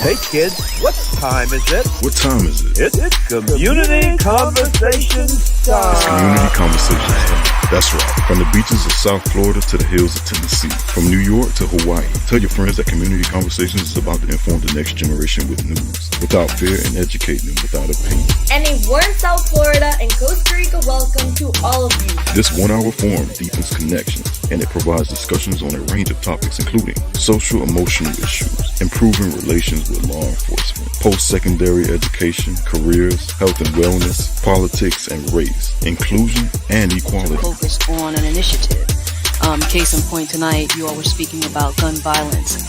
Hey kids, what time is it? What time is it? It's Community Conversations time. It's Community Conversations time. That's right. From the beaches of South Florida to the hills of Tennessee. From New York to Hawaii. Tell your friends that Community Conversations is about to inform the next generation with news, without fear, and educating them without a pain. And a warm South Florida and Costa Rica welcome to all of you. This 1 hour forum deepens connections, and it provides discussions on a range of topics including social emotional issues, improving relations with law enforcement, post-secondary education, careers, health and wellness, politics and race, inclusion and equality. Focus on an initiative. Case in point tonight, you all were speaking about gun violence.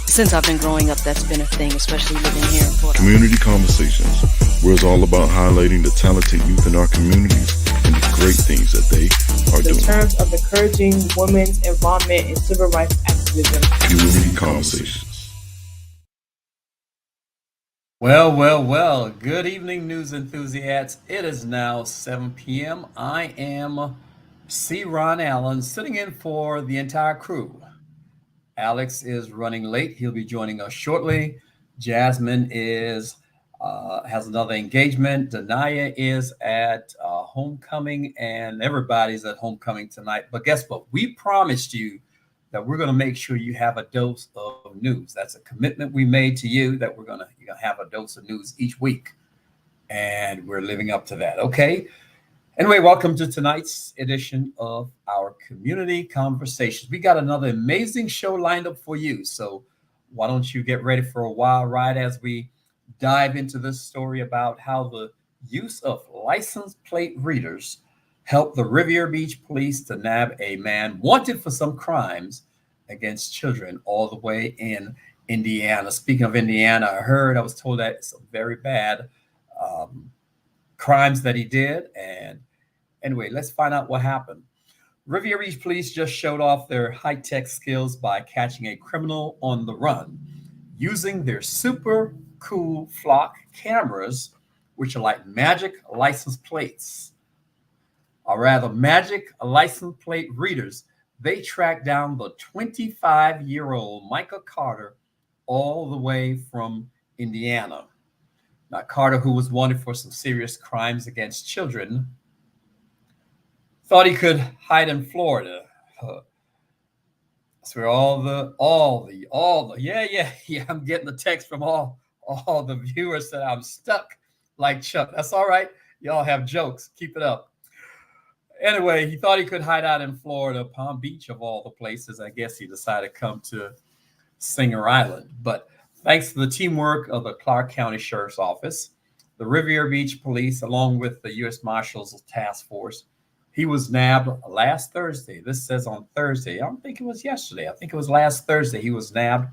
Since I've been growing up, that's been a thing, especially living here in Florida. Community Conversations, where it's all about highlighting the talented youth in our communities and the great things that they are doing. In terms of encouraging women's involvement in civil rights activism. Community Conversations. Well. Good evening, news enthusiasts. It is now 7 p.m. I am C. Ron Allen, sitting in for the entire crew. Alex is running late. He'll be joining us shortly. Jasmine has another engagement. Danaya is at homecoming, and everybody's at homecoming tonight. But guess what? We promised you that we're going to make sure you have a dose of news. That's a commitment we made to you, that you're going to have a dose of news each week. And we're living up to that. Okay. Anyway, welcome to tonight's edition of our Community Conversations. We got another amazing show lined up for you. So why don't you get ready for a wild ride as we dive into this story about how the use of license plate readers helped the Riviera Beach police to nab a man wanted for some crimes against children all the way in Indiana. Speaking of Indiana, I was told that some very bad crimes that he did. And anyway, let's find out what happened. Riviera Beach police just showed off their high-tech skills by catching a criminal on the run using their super cool flock cameras, which are like magic license plates. Or rather, magic license plate readers. They tracked down the 25-year-old Michael Carter all the way from Indiana. Now, Carter, who was wanted for some serious crimes against children, thought he could hide in Florida. That's where all the, I'm getting the text from all the viewers that I'm stuck like Chuck. That's all right. Y'all have jokes. Keep it up. Anyway, he thought he could hide out in Florida, Palm Beach of all the places. I guess he decided to come to Singer Island. But thanks to the teamwork of the Clark County Sheriff's Office, the Riviera Beach Police, along with the U.S. Marshals Task Force, he was nabbed last Thursday. This says on Thursday. I don't think it was yesterday. I think it was last Thursday. He was nabbed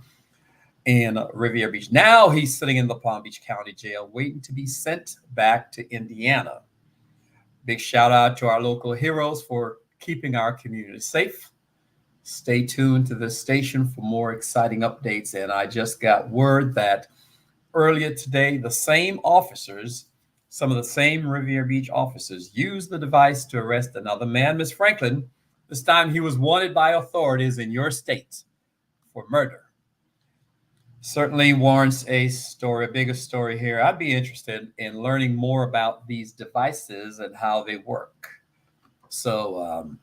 in Riviera Beach. Now he's sitting in the Palm Beach County Jail waiting to be sent back to Indiana. Big shout out to our local heroes for keeping our community safe. Stay tuned to this station for more exciting updates. And I just got word that earlier today, the same officers, some of the same Riviera Beach officers, used the device to arrest another man, Miss Franklin. This time he was wanted by authorities in your state for murder. Certainly warrants a bigger story here. I'd be interested in learning more about these devices and how they work. So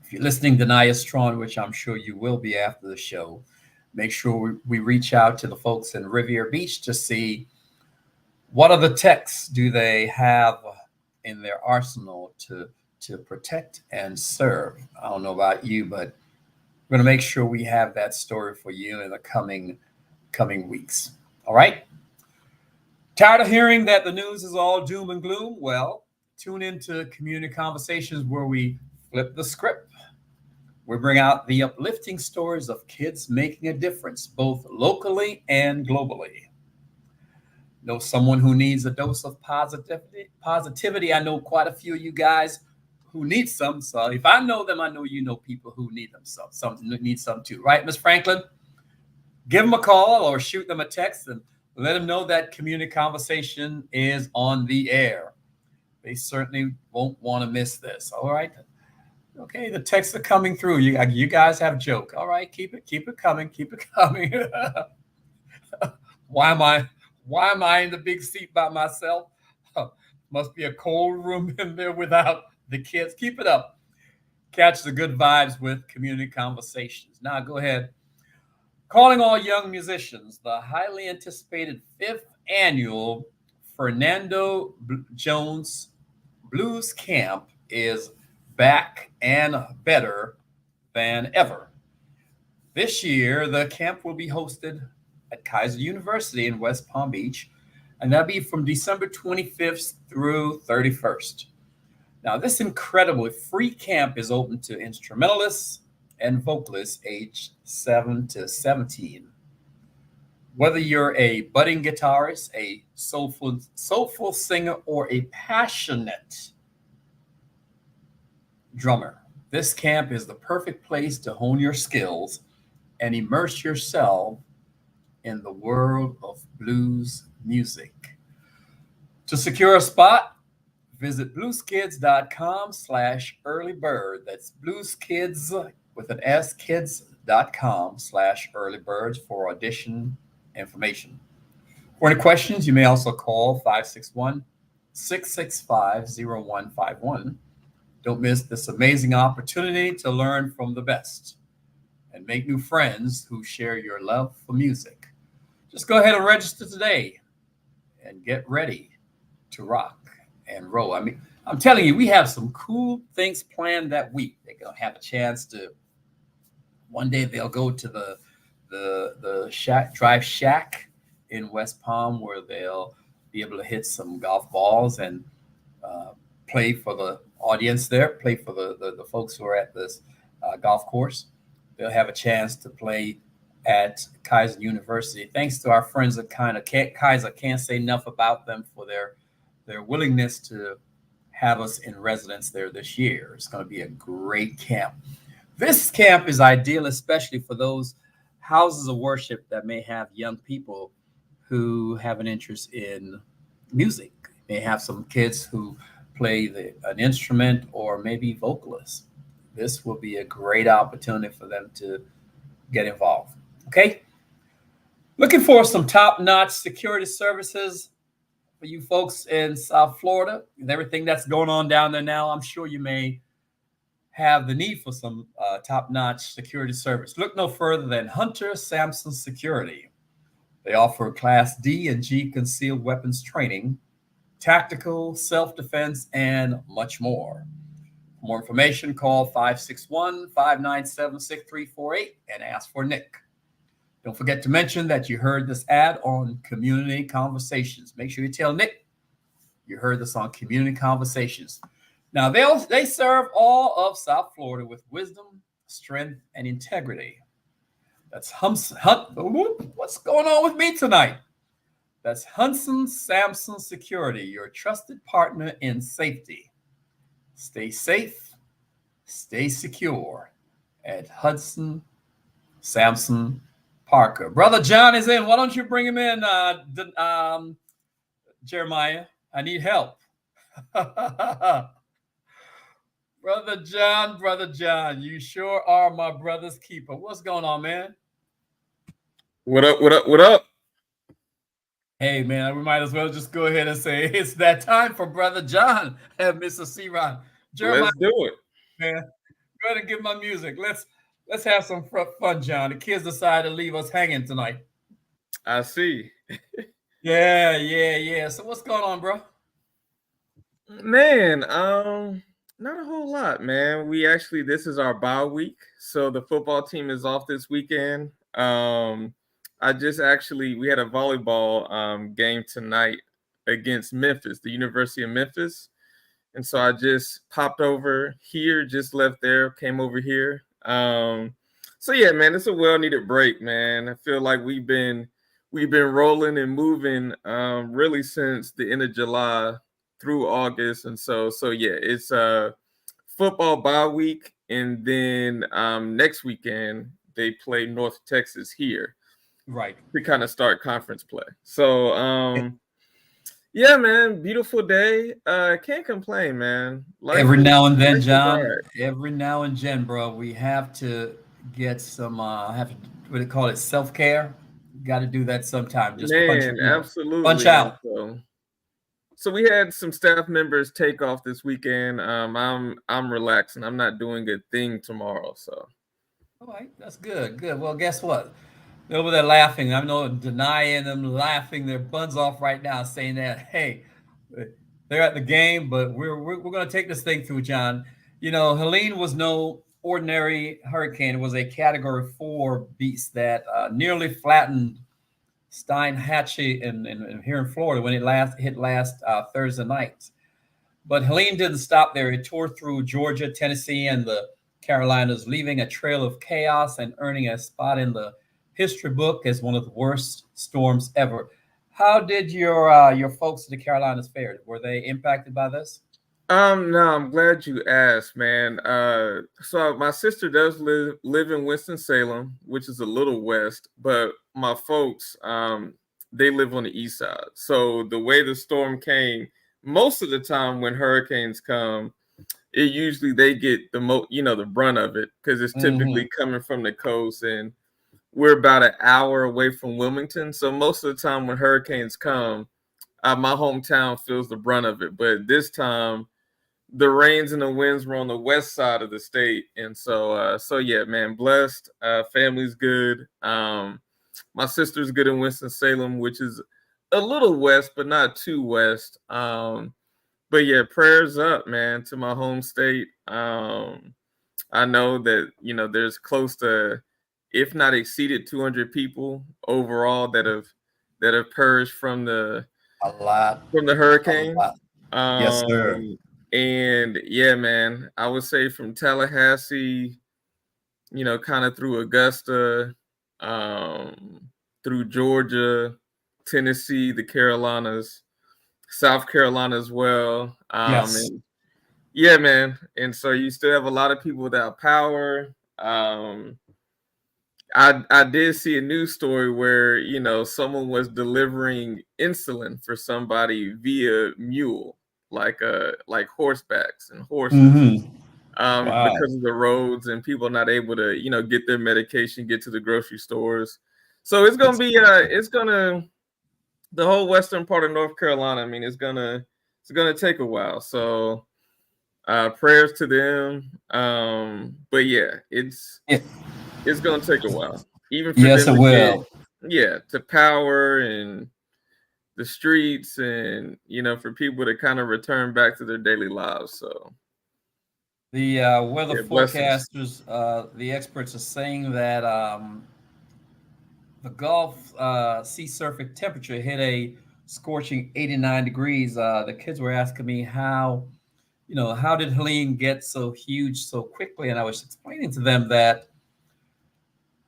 if you're listening to Nia Strong, which I'm sure you will be after the show, make sure we reach out to the folks in Riviera Beach to see what other techs do they have in their arsenal to protect and serve. I don't know about you, but we're going to make sure we have that story for you in the coming weeks. All right? Tired of hearing that the news is all doom and gloom? Well, tune into Community Conversations where we flip the script. We bring out the uplifting stories of kids making a difference, both locally and globally. Know someone who needs a dose of positivity. I know quite a few of you guys who need some. So if I know them, I know you know people who need them. Some need some too, right, Miss Franklin? Give them a call or shoot them a text and let them know that Community Conversation is on the air. They certainly won't want to miss this. All right. Okay, the texts are coming through. You guys have joke. All right, keep it coming. Why am I in the big seat by myself? Must be a cold room in there without the kids. Keep it up. Catch the good vibes with Community Conversations. Now go ahead. Calling all young musicians, the highly anticipated 5th annual Fernando Jones Blues Camp is back and better than ever. This year, the camp will be hosted at Kaiser University in West Palm Beach, and that'll be from December 25th through 31st. Now, this incredibly free camp is open to instrumentalists and vocalists aged 7 to 17. Whether you're a budding guitarist, a soulful singer, or a passionate drummer, this camp is the perfect place to hone your skills and immerse yourself in the world of blues music. To secure a spot, visit blueskids.com/earlybird. That's blueskids with an S, kids.com/earlybirds for audition information. For any questions, you may also call 561-665-0151. Don't miss this amazing opportunity to learn from the best and make new friends who share your love for music. Just go ahead and register today and get ready to rock and roll. I mean, I'm telling you, we have some cool things planned that week. They're going to have a chance to, one day they'll go to the Drive Shack in West Palm, where they'll be able to hit some golf balls and play for the audience there, play for the folks who are at this golf course. They'll have a chance to play at Kaiser University. Thanks to our friends at Kaiser, can't say enough about them for their willingness to have us in residence there this year. It's going to be a great camp. This camp is ideal, especially for those houses of worship that may have young people who have an interest in music. May have some kids who play an instrument or maybe vocalists. This will be a great opportunity for them to get involved. Okay? Looking for some top-notch security services for you folks in South Florida and everything that's going on down there now. I'm sure you may have the need for some top-notch security service. Look no further than Hunter Sampson Security. They offer Class D and G concealed weapons training, tactical, self-defense, and much more. For more information, call 561-597-6348 and ask for Nick. Don't forget to mention that you heard this ad on Community Conversations. Make sure you tell Nick you heard this on Community Conversations. Now, they serve all of South Florida with wisdom, strength, and integrity. That's what's going on with me tonight? That's Hudson Sampson Security, your trusted partner in safety. Stay safe, stay secure at Hudson Sampson Parker. Brother John is in. Why don't you bring him in, Jeremiah? I need help. Brother John, you sure are my brother's keeper. What's going on, man? What up? Hey, man, we might as well just go ahead and say it's that time for Brother John and Mr. C-Ron. Jeremiah, Let's do it. Man, go ahead and give my music. Let's have some fun, John. The kids decided to leave us hanging tonight. I see. Yeah. So what's going on, bro? Man, not a whole lot, man. This is our bye week, so the football team is off this weekend. We had a volleyball game tonight against Memphis, the University of Memphis. And so I just popped over here, just left there, came over here. So yeah, man, it's a well-needed break, man. I feel like we've been rolling and moving really since the end of July through August. And so yeah, it's football bye week, and then next weekend they play North Texas here. Right. To kind of start conference play. So yeah, man, beautiful day. Can't complain, man. Every now and then, John. Every now and then, bro, we have to get some what do they call it? Self-care. Got to do that sometime. Just Man, absolutely. punch out. So we had some staff members take off this weekend. I'm relaxing. I'm not doing a thing tomorrow. So. All right, that's good. Good. Well, guess what? They're over there laughing. I know denying them, laughing their buns off right now, saying that, hey, they're at the game, but we're going to take this thing through, John. You know, Helene was no ordinary hurricane. It was a Category 4 beast that nearly flattened Steinhatchee in here in Florida when it hit last Thursday night. But Helene didn't stop there. It tore through Georgia, Tennessee, and the Carolinas, leaving a trail of chaos and earning a spot in the history book as one of the worst storms ever. How did your folks in the Carolinas fared? Were they impacted by this? No, I'm glad you asked, man. So my sister does live in Winston-Salem, which is a little west, but my folks, they live on the east side. So the way the storm came, most of the time when hurricanes come, it usually they get the brunt of it because it's typically coming from the coast, and we're about an hour away from Wilmington. So most of the time when hurricanes come, my hometown feels the brunt of it. But this time, the rains and the winds were on the west side of the state, and so yeah, man, blessed. Family's good. My sister's good in Winston-Salem, which is a little west, but not too west. But yeah, prayers up, man, to my home state. I know that there's close to, if not exceeded, 200 people overall that have perished from the hurricane. Yes, sir. And yeah, man, I would say from Tallahassee, kind of through Augusta, through Georgia, Tennessee, the Carolinas, South Carolina as well. Yes. And yeah, man. And so you still have a lot of people without power. I did see a news story where, someone was delivering insulin for somebody via mule, like horsebacks and horses, Wow. because of the roads and people not able to, get their medication, get to the grocery stores. So it's going to be, the whole western part of North Carolina. I mean, it's gonna take a while. So prayers to them. But yeah, it's gonna take a while. Even for Yes, them it will. to power and the streets, and for people to kind of return back to their daily lives. So The weather blessings. forecasters, the experts are saying that the Gulf sea surface temperature hit a scorching 89 degrees. The kids were asking me how did Helene get so huge so quickly? And I was explaining to them that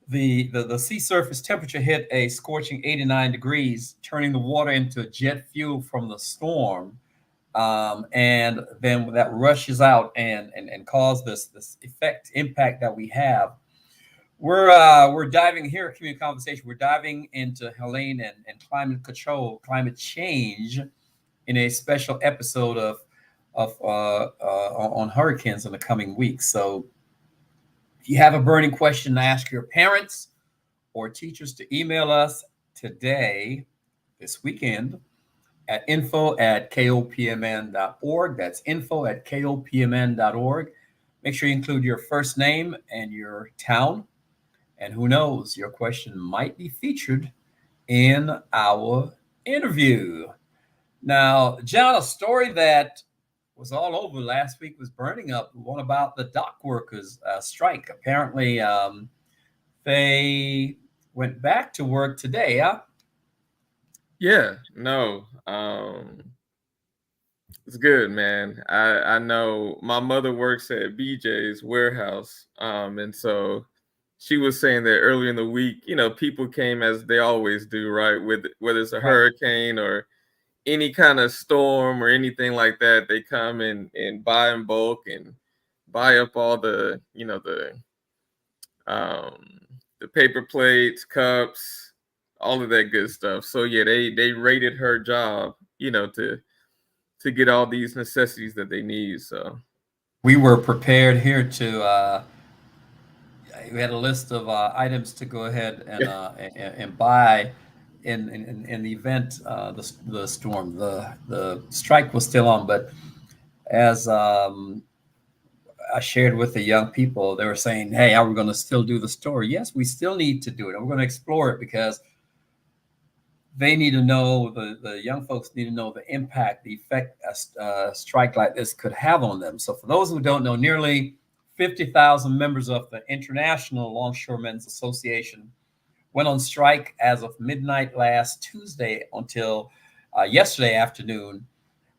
the sea surface temperature hit a scorching 89 degrees, turning the water into jet fuel from the storm. And then that rushes out and cause this impact that we have. We're diving here at Community Conversation. We're diving into Helene and climate control, climate change, in a special episode on hurricanes in the coming weeks. So, if you have a burning question to ask your parents or teachers, to email us today, this weekend, at info@kopmn.org. That's info@kopmn.org. Make sure you include your first name and your town. And who knows, your question might be featured in our interview. Now, John, a story that was all over last week was burning up. One about the dock workers strike. Apparently, they went back to work today, huh? Yeah, no. It's good, man. I know my mother works at BJ's warehouse. And so she was saying that earlier in the week, people came as they always do, right? With whether it's a hurricane or any kind of storm or anything like that, they come and buy in bulk and buy up all the paper plates, cups, all of that good stuff. So yeah, they rated her job, to get all these necessities that they need. So we were prepared here to we had a list of items to go ahead and buy in the event the storm. The strike was still on, but as I shared with the young people, they were saying, "Hey, are we going to still do the store?" Yes, we still need to do it. And we're going to explore it because they need to know, the young folks need to know the impact, the effect a strike like this could have on them. So for those who don't know, nearly 50,000 members of the International Longshoremen's Association went on strike as of midnight last Tuesday until yesterday afternoon,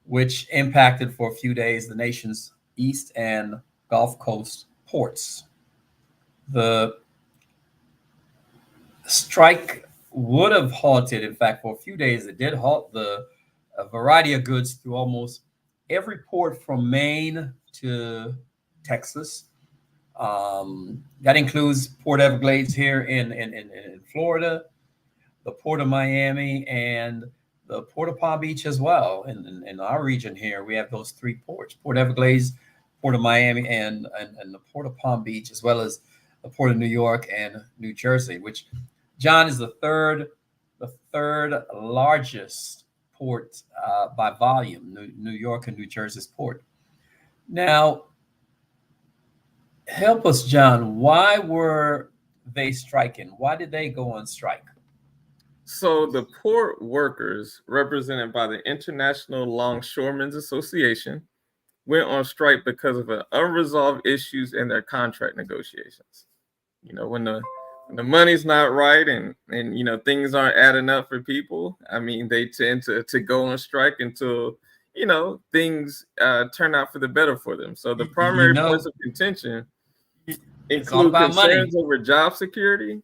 which impacted for a few days the nation's East and Gulf Coast ports. The strike would have halted, in fact, for a few days, it did halt a variety of goods through almost every port from Maine to Texas. That includes Port Everglades here in Florida, the Port of Miami, and the Port of Palm Beach as well. In our region here, we have those three ports: Port Everglades, Port of Miami, and the Port of Palm Beach, as well as the Port of New York and New Jersey, which, John, is the third largest port by volume. New York and New Jersey's port. Now, help us, John. Why were they striking? Why did they go on strike? So the port workers, represented by the International Longshoremen's Association, went on strike because of unresolved issues in their contract negotiations. You know, when the money's not right and you know things aren't adding up for people, I mean, they tend to go on strike until you know things turn out for the better for them. So the primary points of contention include concerns over job security,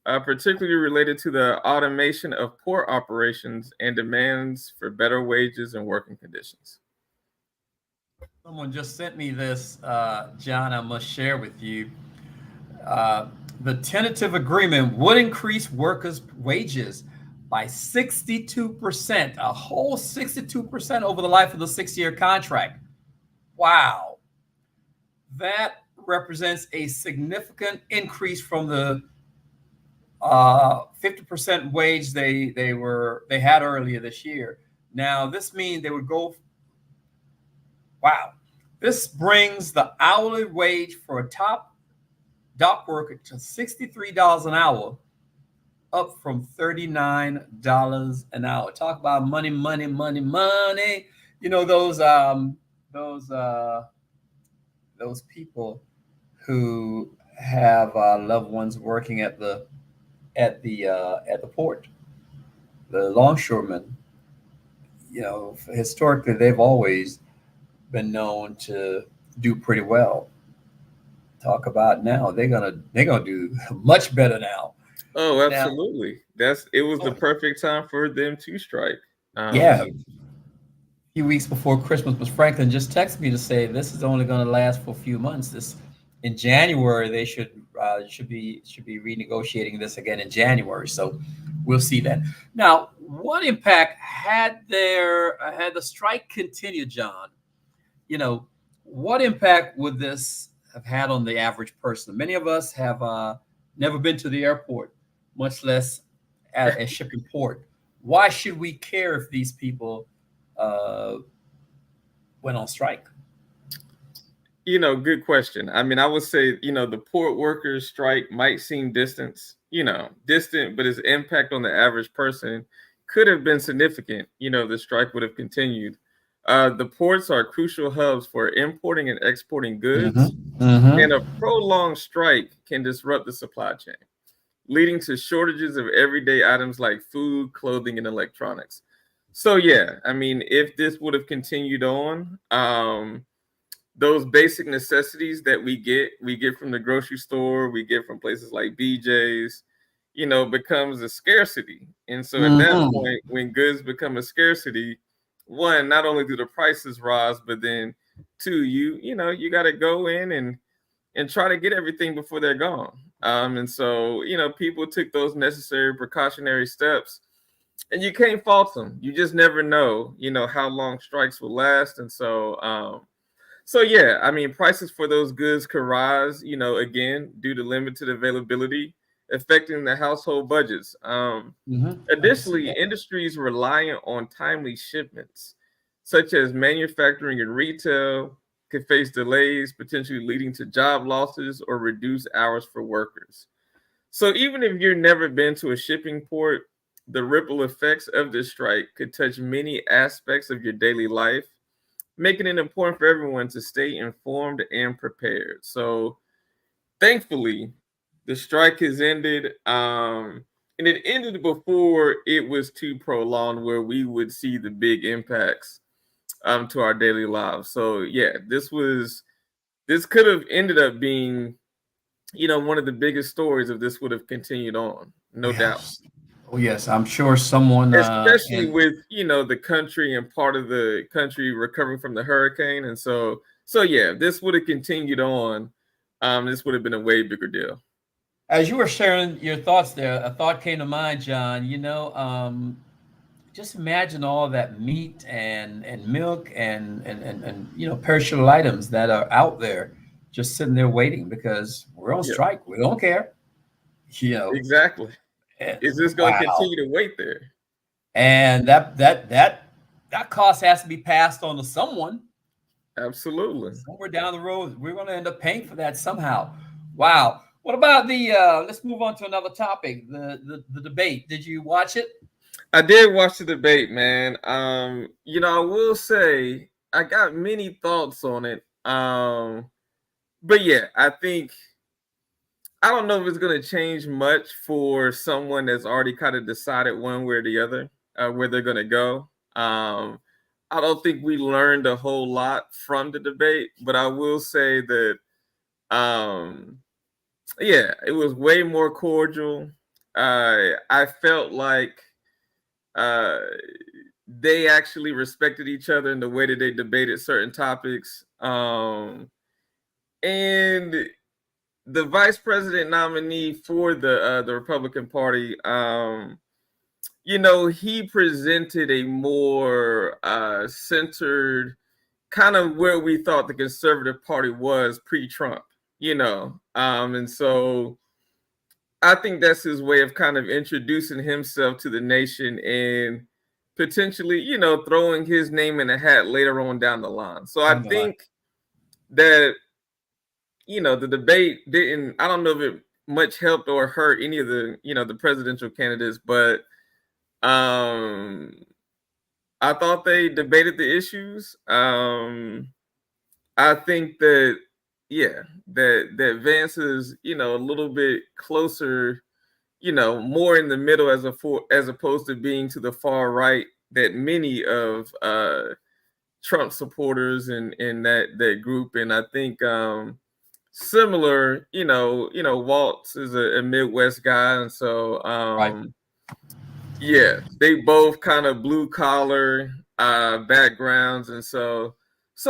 particularly related to the automation of port operations and demands for better wages and working conditions. Someone just sent me this, John, I must share with you. The tentative agreement would increase workers' wages by 62%, a whole 62% over the life of the 6-year contract. Wow. That represents a significant increase from the 50% wage they had earlier this year. Now, this means they would go. Wow. This brings the hourly wage for a top dock worker to $63 an hour, up from $39 an hour. Talk about money, money, money, money. You know, those people who have loved ones working at the port, the longshoremen. You know, historically, they've always been known to do pretty well. Talk about now, they're gonna do much better now. Oh, absolutely. It was the perfect time for them to strike. Yeah. A few weeks before Christmas, Ms. Franklin just texted me to say this is only going to last for a few months. This in January they should be renegotiating this again in January. So we'll see that. Now, what impact had the strike continued, John? You know, what impact would this have had on the average person? Many of us have never been to the airport, much less at a shipping port. Why should we care if these people went on strike? You know, good question. I mean, I would say, you know, the port workers strike might seem distant, but its impact on the average person could have been significant. You know, the strike would have continued. The ports are crucial hubs for importing and exporting goods, and a prolonged strike can disrupt the supply chain, leading to shortages of everyday items like food, clothing, and electronics. So, yeah, I mean, if this would have continued on, those basic necessities that we get from the grocery store, we get from places like BJ's, you know, becomes a scarcity. And so at that point, when goods become a scarcity, one, not only do the prices rise, but then two, you got to go in and try to get everything before they're gone. And so, you know, people took those necessary precautionary steps, and you can't fault them. You just never know, you know, how long strikes will last. And so So yeah, I mean, prices for those goods could rise, again, due to limited availability, affecting the household budgets. Additionally, industries reliant on timely shipments, such as manufacturing and retail, could face delays, potentially leading to job losses or reduced hours for workers. So even if you've never been to a shipping port, the ripple effects of this strike could touch many aspects of your daily life, making it important for everyone to stay informed and prepared. So thankfully, the strike has ended. And it ended before it was too prolonged where we would see the big impacts to our daily lives. So yeah, this could have ended up being, one of the biggest stories if this would have continued on, no doubt. Oh yes, I'm sure someone, Especially with the country and part of the country recovering from the hurricane, and so yeah, if this would have continued on, this would have been a way bigger deal. As you were sharing your thoughts there, a thought came to mind, John. Just imagine all that meat and milk and perishable items that are out there, just sitting there waiting because we're on strike. We don't care. Exactly. Is this going to continue to wait there? And that cost has to be passed on to someone. Absolutely. Somewhere down the road, we're going to end up paying for that somehow. Wow. What about let's move on to another topic, the debate. Did you watch it? I did watch the debate, man. I will say I got many thoughts on it. But yeah, I don't know if it's going to change much for someone that's already kind of decided one way or the other where they're going to go. I don't think we learned a whole lot from the debate, but I will say that, yeah, it was way more cordial. I felt like they actually respected each other in the way that they debated certain topics. And the vice president nominee for the Republican Party, he presented a more centered kind of where we thought the Conservative Party was pre-Trump, and so I think that's his way of kind of introducing himself to the nation and potentially, throwing his name in a hat later on down the line. So I think that, the debate I don't know if it much helped or hurt any of the, the presidential candidates, but I thought they debated the issues. I think that, yeah, that Vance is, a little bit closer, more in the middle as opposed to being to the far right that many of Trump supporters in that group. And I think similar, Waltz is a Midwest guy, and so Right. yeah, they both kind of blue collar backgrounds, and so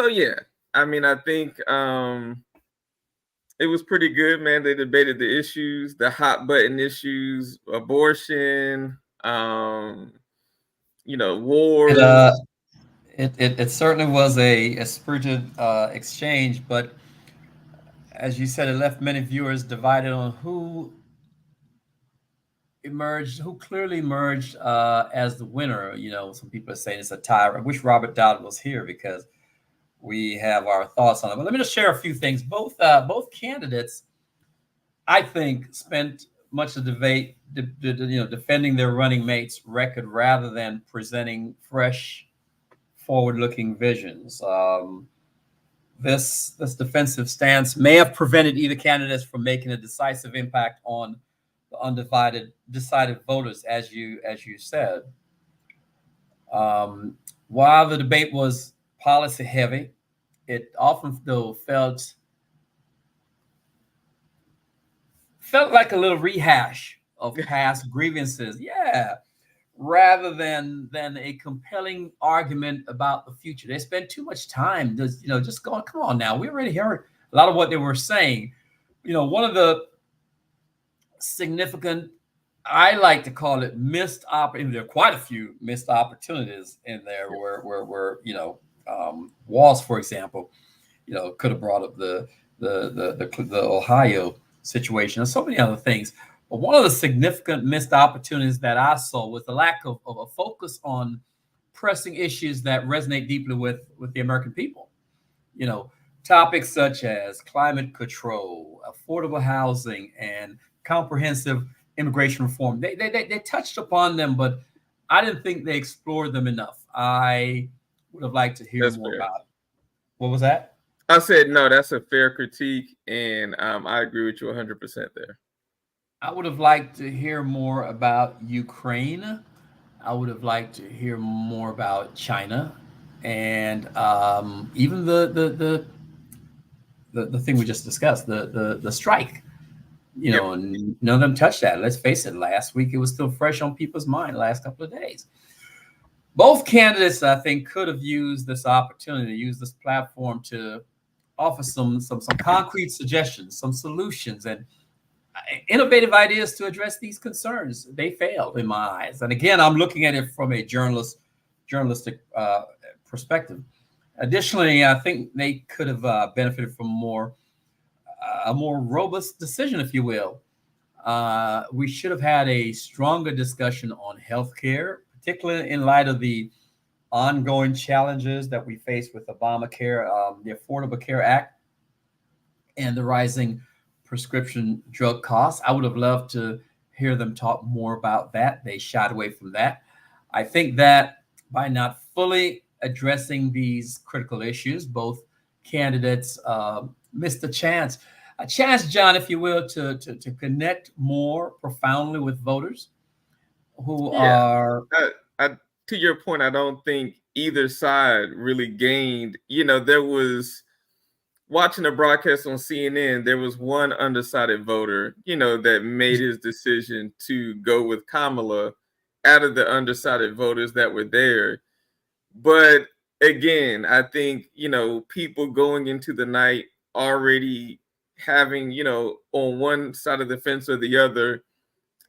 yeah. I mean, I think it was pretty good, man. They debated the issues, the hot button issues, abortion, war. It certainly was a spirited exchange, but as you said, it left many viewers divided on who clearly emerged as the winner. Some people are saying it's a tie. I wish Robert Dowd was here because we have our thoughts on it. But let me just share a few things. Both candidates, I think, spent much of the debate, defending their running mates' record rather than presenting fresh, forward-looking visions. This defensive stance may have prevented either candidates from making a decisive impact on the decided voters, as you said. While the debate was policy heavy, it often though felt like a little rehash of past grievances. Yeah. Rather than a compelling argument about the future. They spent too much time just going, come on now. We already heard a lot of what they were saying. One of the significant, I like to call it missed opportunities. There are quite a few missed opportunities in there where Walz, for example, could have brought up the Ohio situation and so many other things. But one of the significant missed opportunities that I saw was the lack of a focus on pressing issues that resonate deeply with the American people. Topics such as climate control, affordable housing, and comprehensive immigration reform. They touched upon them, but I didn't think they explored them enough. I would have liked to hear That's more fair. about it. What was that? I said, no, that's a fair critique, and I agree with you 100% there. I would have liked to hear more about Ukraine. I would have liked to hear more about China, and even the thing we just discussed, the strike. And none of them touched that. Let's face it, last week it was still fresh on people's mind, last couple of days. Both candidates, I think, could have used this opportunity, use this platform to offer some concrete suggestions, some solutions, and innovative ideas to address these concerns. They failed in my eyes. And again, I'm looking at it from a journalistic perspective. Additionally, I think they could have benefited from a more robust decision, if you will. We should have had a stronger discussion on healthcare, particularly in light of the ongoing challenges that we face with Obamacare, the Affordable Care Act, and the rising prescription drug costs. I would have loved to hear them talk more about that. They shied away from that. I think that by not fully addressing these critical issues, both candidates missed a chance, John, if you will, to connect more profoundly with voters who are. To your point, I don't think either side really gained. There was, watching a broadcast on CNN, there was one undecided voter, that made his decision to go with Kamala out of the undecided voters that were there. But again, I think, people going into the night already having, on one side of the fence or the other,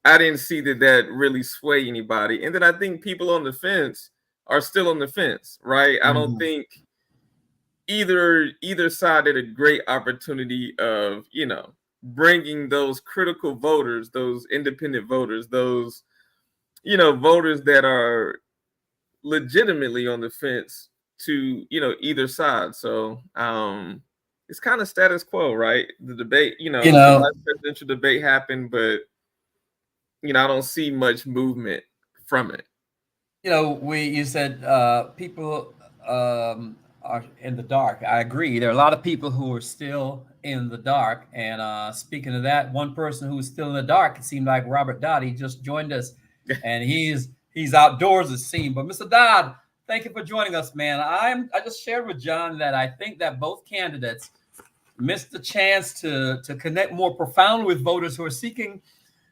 I didn't see that really sway anybody. And then I think people on the fence are still on the fence, right? I don't think either side had a great opportunity of, bringing those critical voters, those independent voters, those, voters that are legitimately on the fence to, either side. So it's kind of status quo, right? The debate, the presidential debate happened, but I don't see much movement from it. You said people are in the dark. I agree. There are a lot of people who are still in the dark. And speaking of that, one person who is still in the dark, it seemed like Robert Dodd. He just joined us, and he's outdoors, it seemed. But Mr. Dodd, thank you for joining us, man. I just shared with John that I think that both candidates missed the chance to connect more profoundly with voters who are seeking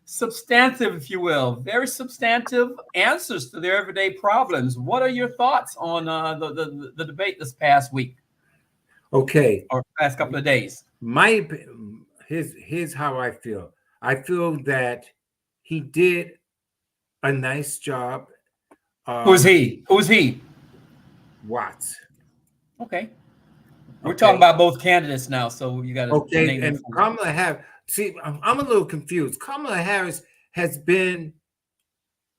substantive, if you will, very substantive answers to their everyday problems. What are your thoughts on the debate this past week? Okay. Or past couple of days? Here's how I feel. I feel that he did a nice job. Who's he? Watts. Okay. We're talking about both candidates now, so you got to name and Kamala Harris. See, I'm a little confused. Kamala Harris has been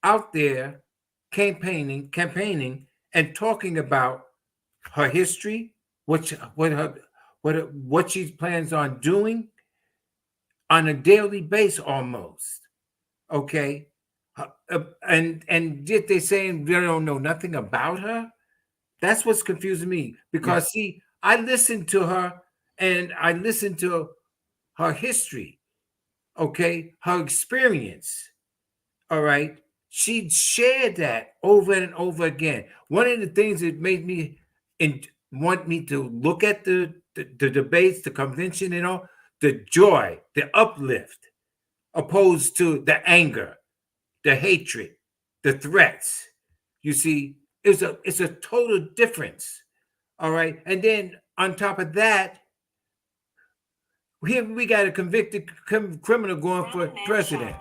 out there campaigning and talking about her history, what she plans on doing on a daily basis almost. Okay. And yet they're saying they don't know nothing about her. That's what's confusing me, because see, I listened to her and I listened to her history, okay, her experience, all right? She shared that over and over again. One of the things that made me want me to look at the debates, the convention and all, the joy, the uplift, opposed to the anger, the hatred, the threats. You see, it's a total difference, all right? And then on top of that, here we got a convicted criminal going for president.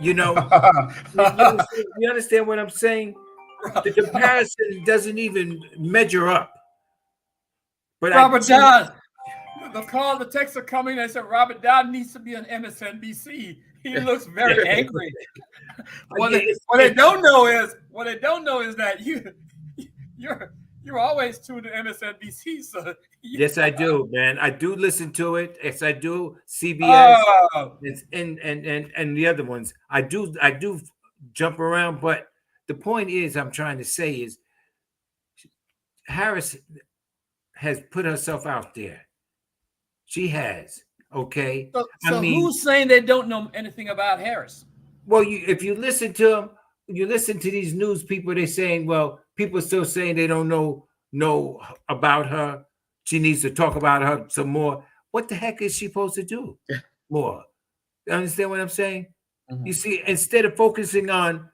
You understand what I'm saying? The comparison doesn't even measure up. But Robert Dodd. The texts are coming. They said Robert Dodd needs to be on MSNBC. He looks very angry. What they don't know is that you're always tuned to MSNBC. So yes, I do, man. I do listen to it. Yes, I do. CBS and the other ones. I do jump around, but the point is, I'm trying to say is, Harris has put herself out there. She has. Okay. So I mean, who's saying they don't know anything about Harris? Well, if you listen to them, you listen to these news people. They're saying, well, people are still saying they don't know about her. She needs to talk about her some more. What the heck is she supposed to do more? You understand what I'm saying? Mm-hmm. You see, instead of focusing on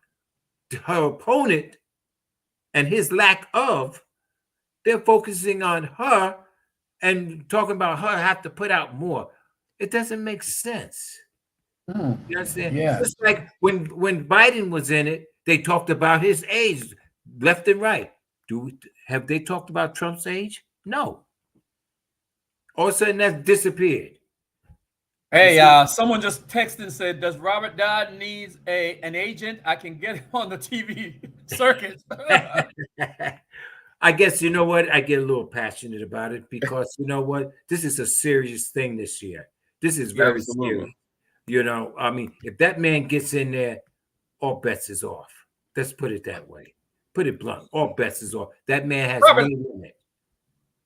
her opponent and his lack of, they're focusing on her and talking about her have to put out more. It doesn't make sense. You understand? Yeah. Just like when Biden was in it, they talked about his age left and right. Have they talked about Trump's age? No. All of a sudden, that disappeared. Hey, someone just texted and said, "Does Robert Dodd needs an agent? I can get him on the TV circuit." I guess, you know what? I get a little passionate about it because, you know what? This is a serious thing this year. This is very serious. You know, I mean, if that man gets in there, all bets is off. Let's put it that way. Put it blunt. All bets is off. That man has no limit.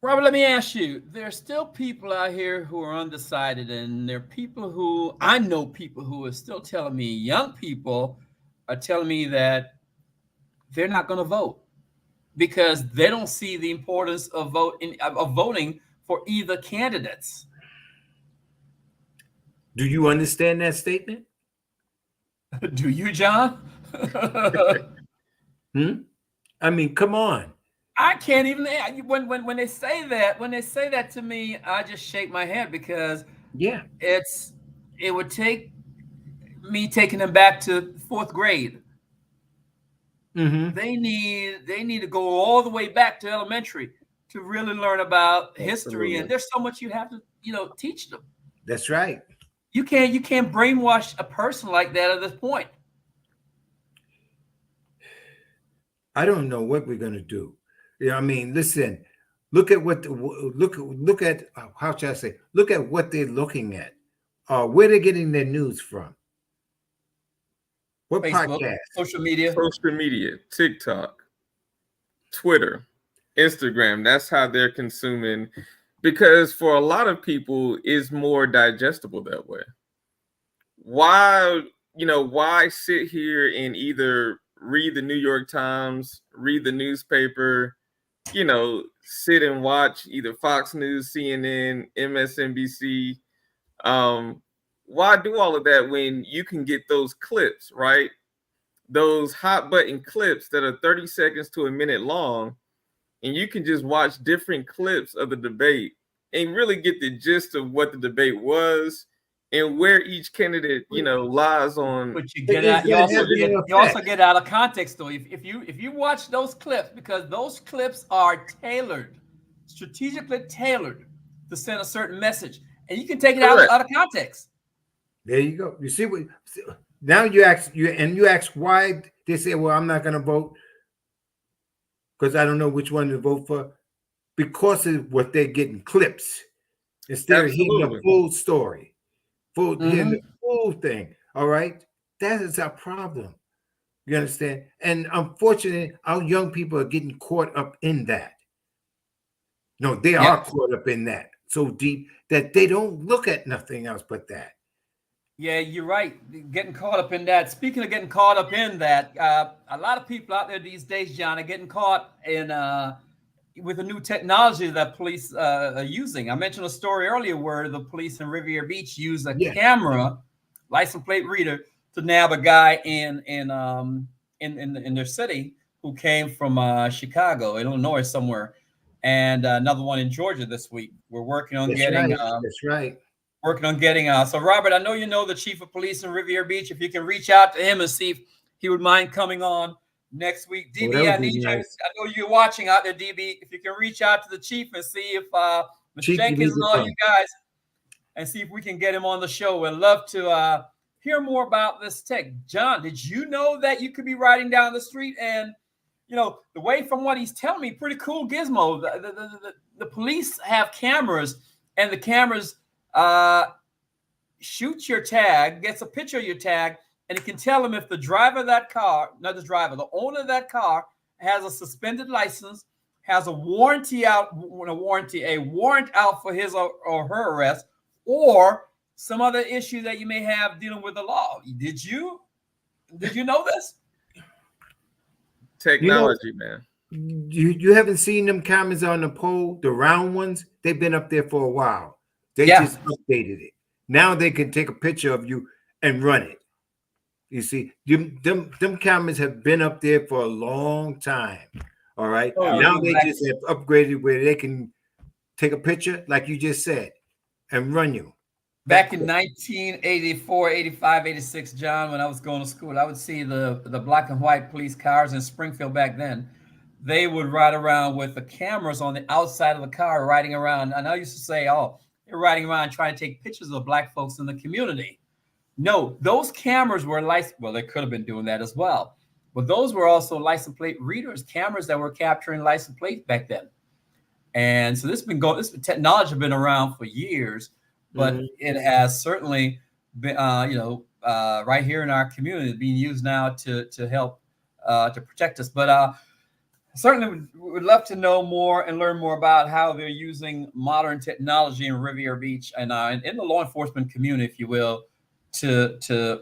Robert, let me ask you. There's still people out here who are undecided, and there are people who I know people who are still telling me, young people are telling me that they're not going to vote because they don't see the importance of voting for either candidates. Do you understand that statement? Do you, John? I mean, come on. I can't even when they say that to me, I just shake my head because it would take me taking them back to 4th grade. Mm-hmm. They need to go all the way back to elementary to really learn about history, and there's so much you have to teach them. That's right. You can't brainwash a person like that at this point. I don't know what we're gonna do. I mean, listen. Look at what look at how should I say? Look at what they're looking at. Where they're getting their news from. What Facebook, podcast? Social media, TikTok, Twitter, Instagram. That's how they're consuming. Because for a lot of people, it's more digestible that way. Why sit here and either read the New York Times, read the newspaper, sit and watch either Fox News, CNN, MSNBC. Why do all of that when you can get those clips, right? Those hot button clips that are 30 seconds to a minute long. And you can just watch different clips of the debate and really get the gist of what the debate was and where each candidate, lies on. But you also get out of context though. If you watch those clips, because those clips are strategically tailored to send a certain message, and you can take it out of context. There you go. You see what? Now you ask why they say, "Well, I'm not going to vote because I don't know which one to vote for," because of what they're getting clips instead of hearing the full story, hearing the full thing. All right, that is our problem. You understand? And unfortunately, our young people are getting caught up in that. No, they are caught up in that so deep that they don't look at nothing else but that. Yeah, you're right. Getting caught up in that. Speaking of getting caught up in that, a lot of people out there these days, John, are getting caught in with the new technology that police are using. I mentioned a story earlier where the police in Riviera Beach used a camera, license plate reader, to nab a guy in their city who came from Chicago, Illinois, somewhere, and another one in Georgia this week. We're working on getting. That's right. Working on getting so Robert, I know the chief of police in Riviera Beach. If you can reach out to him and see if he would mind coming on next week. Oh, DB, that I would be need you. nice. I know you're watching out there, DB. If you can reach out to the chief and see if Mr. Chief, you Jenkins need and to all come. you guys, and see if we can get him on the show. We'd love to hear more about this tech. John, did you know that you could be riding down the street and, you know, the way from what he's telling me, pretty cool gizmo. The police have cameras, and the cameras shoots your tag, gets a picture of your tag, and it can tell them if the driver of that car, not the driver, the owner of that car has a suspended license, has a warrant out for his or her arrest, or some other issue that you may have dealing with the law. Did you know this? Technology, man. You haven't seen them cameras on the pole, the round ones? They've been up there for a while. They Yeah. just updated it. Now they can take a picture of you and run it. You see, them cameras have been up there for a long time. All right. Oh, now yeah, they exactly. just have upgraded where they can take a picture, like you just said, and run you. Back in 1984, 85, 86, John, when I was going to school, I would see the black and white police cars in Springfield back then. They would ride around with the cameras on the outside of the car, riding around. And I used to say, oh, they're riding around trying to take pictures of black folks in the community. No, those cameras were licensed. Well, they could have been doing that as well. But those were also license plate readers, cameras that were capturing license plates back then. And so this technology has been around for years, but it has certainly been, right here in our community, being used now to help to protect us. But certainly would love to know more and learn more about how they're using modern technology in Riviera Beach and in the law enforcement community, if you will, to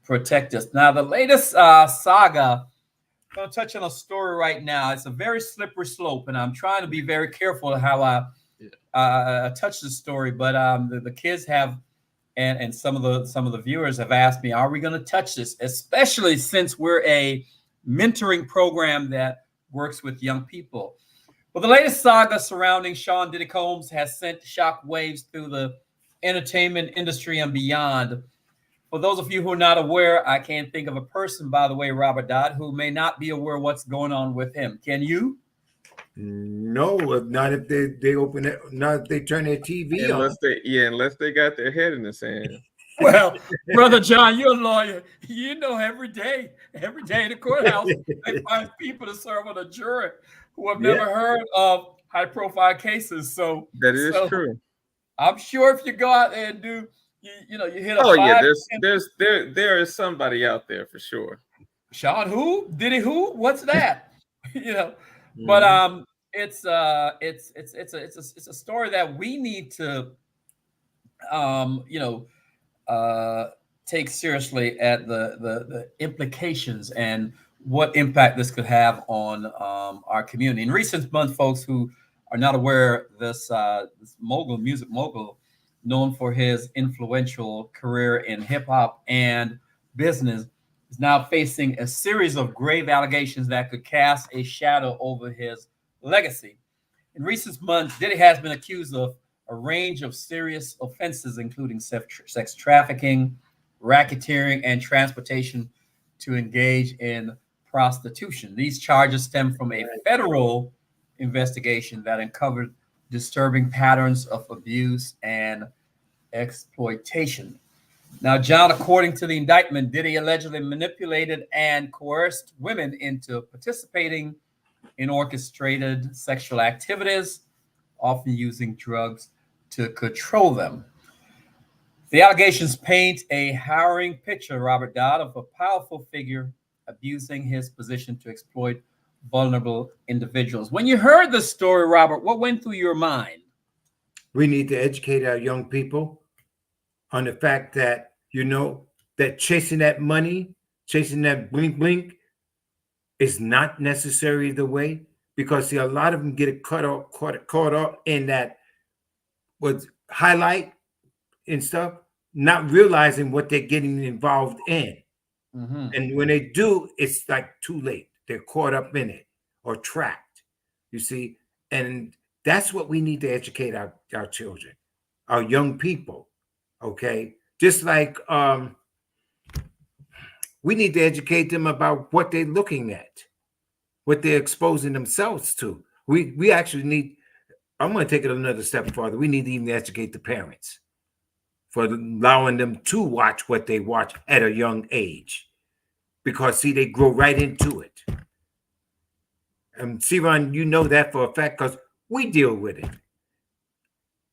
protect us. Now, the latest saga, I'm going to touch on a story right now. It's a very slippery slope, and I'm trying to be very careful how I touch the story. But the kids have, and some of the viewers have asked me, are we going to touch this? Especially since we're a mentoring program that works with young people. Well, the latest saga surrounding Sean Diddy Combs has sent shockwaves through the entertainment industry and beyond. For those of you who are not aware, I can't think of a person, by the way, Robert Dodd, who may not be aware of what's going on with him. Can you? No, not if they open it, not if they turn their TV on. Unless they got their head in the sand. Well, Brother John, you're a lawyer. You know every day in the courthouse, they find people to serve on a jury who have never heard of high-profile cases. So that is true. I'm sure if you go out there and do, you hit a there is somebody out there for sure. Sean who? Diddy who? What's that? But it's a story that we need to take seriously at the implications and what impact this could have on our community. In recent months, folks who are not aware, this music mogul, known for his influential career in hip hop and business, is now facing a series of grave allegations that could cast a shadow over his legacy. In recent months, Diddy has been accused of a range of serious offenses, including sex trafficking, racketeering, and transportation to engage in prostitution. These charges stem from a federal investigation that uncovered disturbing patterns of abuse and exploitation. Now, John, according to the indictment, Diddy allegedly manipulated and coerced women into participating in orchestrated sexual activities, often using drugs to control them. The allegations paint a harrowing picture, Robert Dodd, of a powerful figure abusing his position to exploit vulnerable individuals. When you heard the story, Robert, what went through your mind? We need to educate our young people on the fact that, that chasing that money, chasing that blink blink is not necessarily the way, because a lot of them get caught up in that was highlight and stuff, not realizing what they're getting involved in. Mm-hmm. And when they do, it's like too late. They're caught up in it or trapped, you see. And that's what we need to educate our children, our young people, okay? Just like we need to educate them about what they're looking at. what they're exposing themselves to. We actually need, I'm going to take it another step further. We need to even educate the parents for allowing them to watch what they watch at a young age. Because, see, they grow right into it. And, C-Ron, you know that for a fact because we deal with it.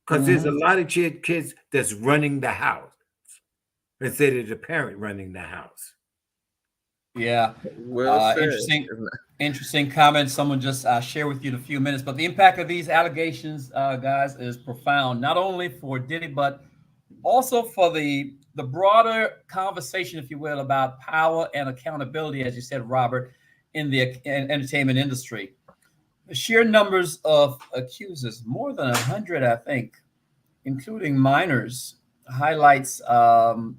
Because there's a lot of kids that's running the house instead of the parent running the house. Yeah. Well said. Interesting comment. Someone just shared with you in a few minutes. But the impact of these allegations, guys, is profound. Not only for Diddy, but also for the broader conversation, if you will, about power and accountability, as you said, Robert, in the entertainment industry. The sheer numbers of accusers, more than 100, I think, including minors, highlights the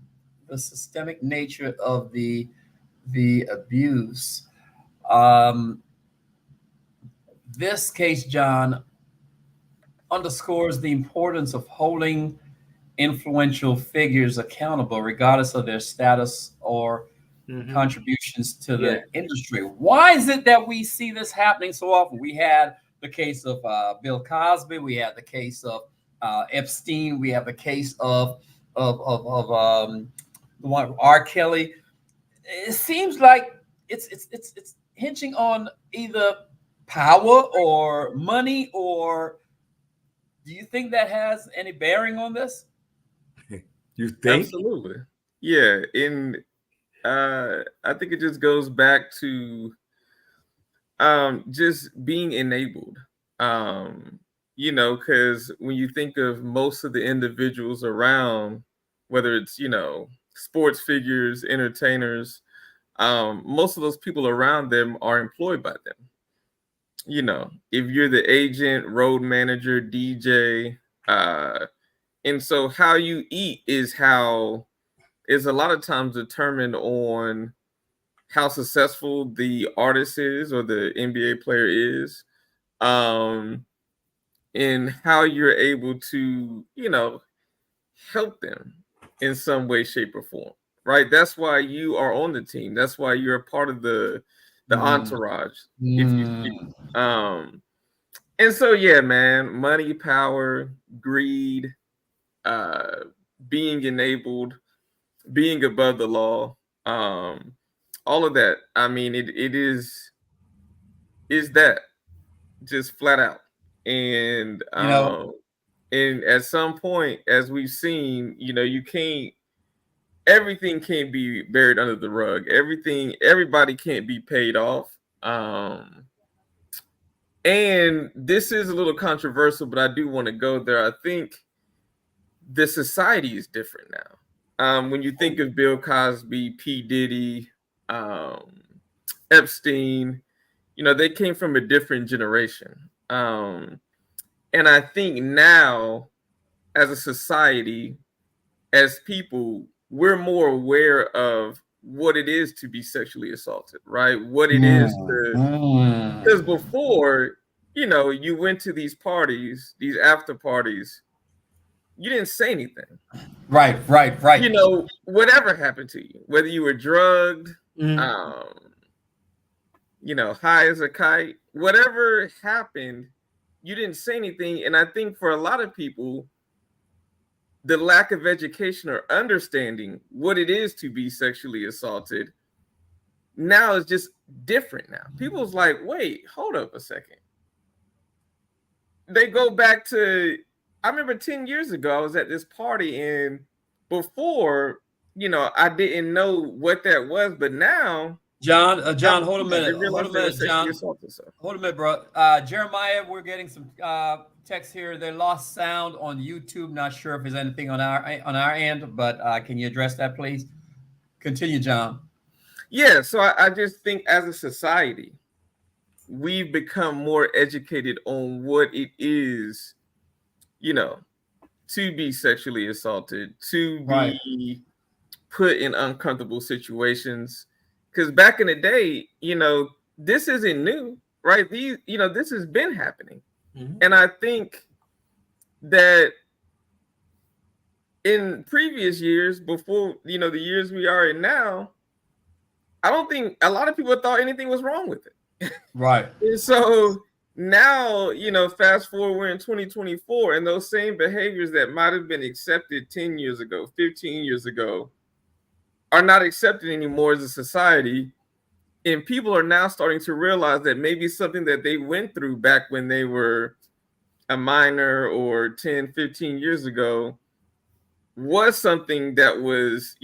systemic nature of the abuse. This case, John, underscores the importance of holding influential figures accountable, regardless of their status or contributions to the industry. Why is it that we see this happening so often? We had the case of Bill Cosby. We had the case of Epstein. We have the case of the one R. Kelly. It seems like it's hinging on either power or money, or do you think that has any bearing on this? You think? Absolutely. Yeah. I think it just goes back to just being enabled. Because when you think of most of the individuals around, whether it's, sports figures, entertainers, most of those people around them are employed by them. If you're the agent, road manager, DJ, and so how you eat is a lot of times determined on how successful the artist is or the NBA player is, and how you're able to, help them in some way, shape, or form. Right? That's why you are on the team. That's why you're a part of the entourage. And so, yeah, man, money, power, greed, being enabled, being above the law, all of that. I mean, it is that just flat out. And and at some point, as we've seen, everything can't be buried under the rug. Everybody can't be paid off. And this is a little controversial, but I do want to go there. I think the society is different now. When you think of Bill Cosby, P. Diddy, Epstein, they came from a different generation. And I think now, as a society, as people, we're more aware of what it is to be sexually assaulted, right? What it is to, because before, you went to these parties, these after parties, you didn't say anything. Right. Whatever happened to you, whether you were drugged, high as a kite, whatever happened, you didn't say anything. And I think for a lot of people, the lack of education or understanding what it is to be sexually assaulted now is just different now. People's like, wait, hold up a second. They go back to, I remember 10 years ago, I was at this party, and before, I didn't know what that was, but now, John, hold a minute, John. Hold a minute, bro. Jeremiah, we're getting some text here. They lost sound on YouTube. Not sure if there's anything on our end, but can you address that, please? Continue, John. Yeah, so I just think as a society, we've become more educated on what it is, to be sexually assaulted, to be put in uncomfortable situations. Because back in the day, this isn't new, right? This has been happening. And I think that in previous years, before, the years we are in now, I don't think a lot of people thought anything was wrong with it. Right. And so now, fast forward, we're in 2024, and those same behaviors that might have been accepted 10 years ago, 15 years ago, are not accepted anymore as a society. And people are now starting to realize that maybe something that they went through back when they were a minor or 10, 15 years ago was something that was,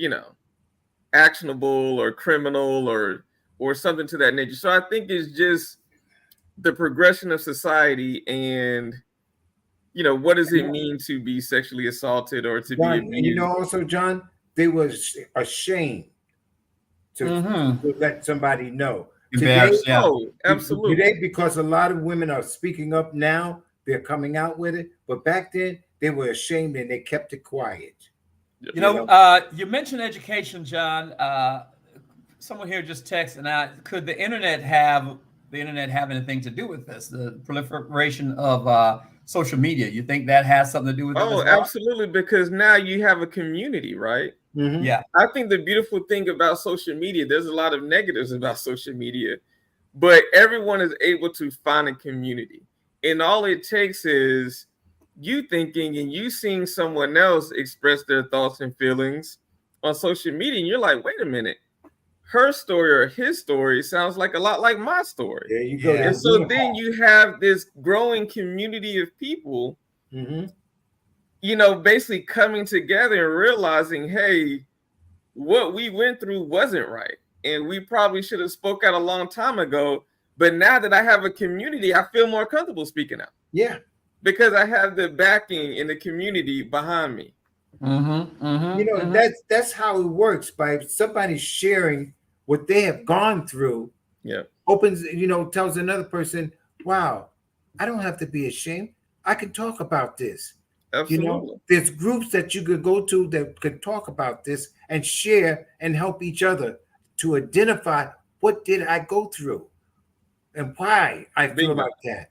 actionable or criminal or something to that nature. So I think it's just the progression of society and, what does it mean to be sexually assaulted or to John, be and abused? also, John, they were ashamed to let somebody know. Embarrassed, yeah. Oh, absolutely. Today, because a lot of women are speaking up now, they're coming out with it. But back then, they were ashamed and they kept it quiet. You mentioned education, John. Someone here just texted, could the internet have anything to do with this? The proliferation of social media. You think that has something to do with it? Oh, as well? absolutely. Because now you have a community, right? Mm-hmm. Yeah. I think the beautiful thing about social media, there's a lot of negatives about social media, but everyone is able to find a community. And all it takes is you thinking and you seeing someone else express their thoughts and feelings on social media. And you're like, wait a minute, her story or his story sounds like a lot like my story. There you go. Yeah. And so then you have this growing community of people, basically coming together and realizing, hey, what we went through wasn't right. And we probably should have spoke out a long time ago. But now that I have a community, I feel more comfortable speaking out. Yeah. Because I have the backing in the community behind me. That's how it works. By somebody sharing what they have gone through, opens, tells another person, wow, I don't have to be ashamed. I can talk about this. Absolutely. There's groups that you could go to that could talk about this and share and help each other to identify what did I go through and why I feel like that.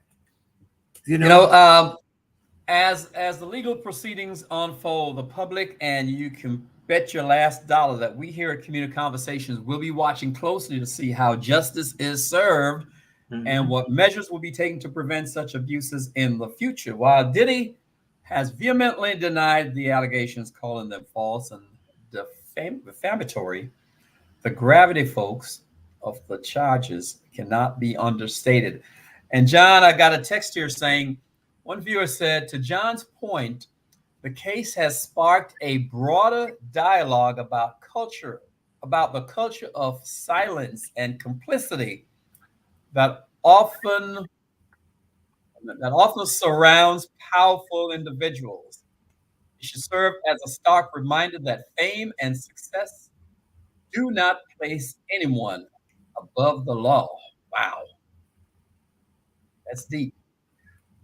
As the legal proceedings unfold, the public, and you can bet your last dollar that we here at Community Conversations will be watching closely to see how justice is served and what measures will be taken to prevent such abuses in the future. While Diddy has vehemently denied the allegations, calling them false and defamatory, the gravity, folks, of the charges cannot be understated. And John, I got a text here saying, one viewer said, to John's point, the case has sparked a broader dialogue about the culture of silence and complicity that often surrounds powerful individuals. It should serve as a stark reminder that fame and success do not place anyone above the law. Wow. That's deep.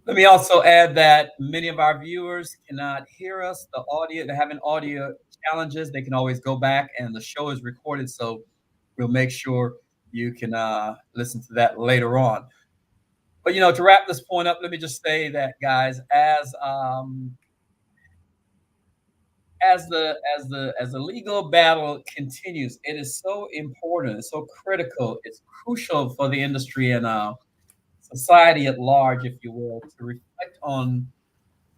Let me also add that many of our viewers cannot hear us. They're having audio challenges. They can always go back, and the show is recorded, so we'll make sure you can listen to that later on. But to wrap this point up, let me just say that, guys, as the legal battle continues, it is so important, it's so critical, it's crucial for the industry and society at large, if you will, to reflect on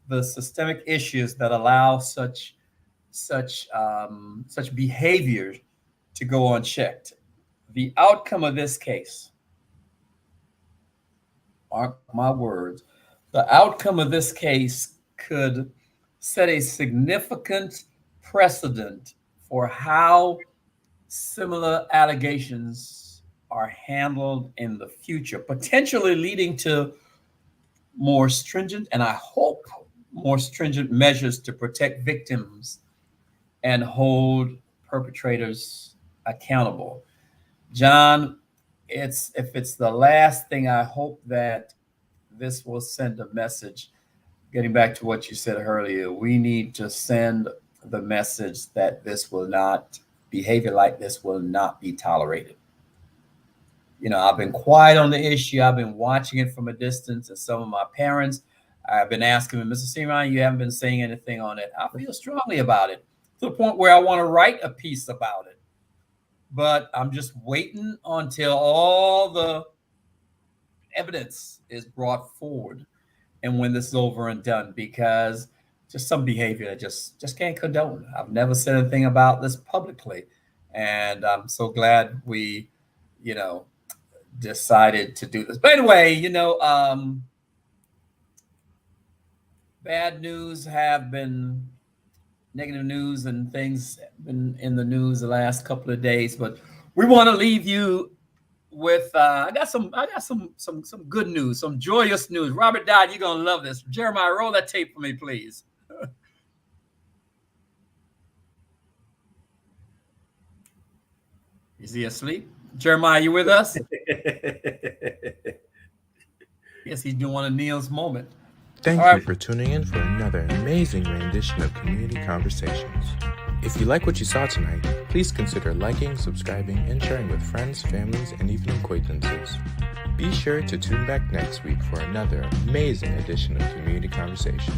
the systemic issues that allow such behavior to go unchecked. The outcome of this case, mark my words, the outcome of this case could set a significant precedent for how similar allegations are handled in the future, potentially leading to more stringent, and I hope more stringent, measures to protect victims and hold perpetrators accountable. John, if it's the last thing, I hope that this will send a message. Getting back to what you said earlier, we need to send the message that behavior like this will not be tolerated. I've been quiet on the issue. I've been watching it from a distance, and some of my parents, I've been asking them, Mr. Seaman, you haven't been saying anything on it. I feel strongly about it to the point where I want to write a piece about it. But I'm just waiting until all the evidence is brought forward and when this is over and done, because just some behavior that just can't condone. I've never said anything about this publicly, and I'm so glad we, decided to do this. But anyway, bad news have been negative news, and things have been in the news the last couple of days. But we want to leave you with I got some good news, some joyous news. Robert Dodd, you're gonna love this. Jeremiah, roll that tape for me, please. Is he asleep? Jeremiah, you with us? Yes, he's doing one of Neil's moment. Thank All you right. for tuning in for another amazing rendition of Community Conversations. If you like what you saw tonight, please consider liking, subscribing, and sharing with friends, families, and even acquaintances. Be sure to tune back next week for another amazing edition of Community Conversation.